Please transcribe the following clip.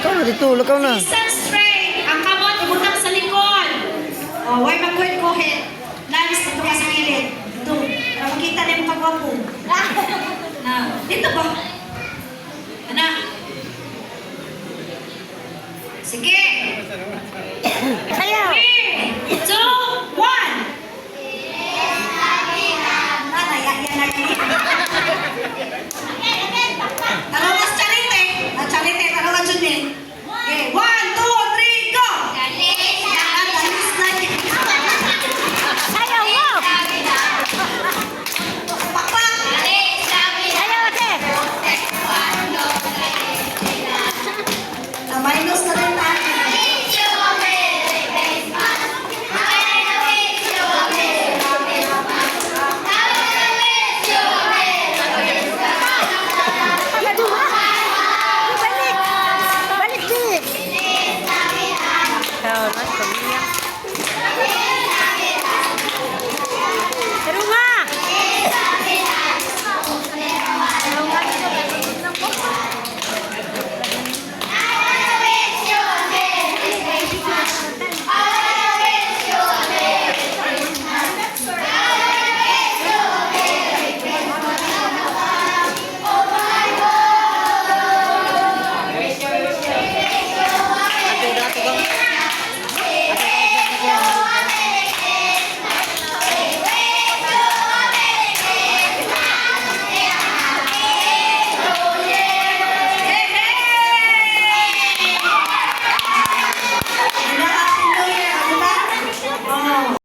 Lakaw na dito, lakaw na. Stand straight. Ang kamot, ibutang sa likod. O, huwag mag-kuhit. Lalis dito ka sa gilid. Ito. Para makita na yung kagwapo. Dito ba? Anak. Sige.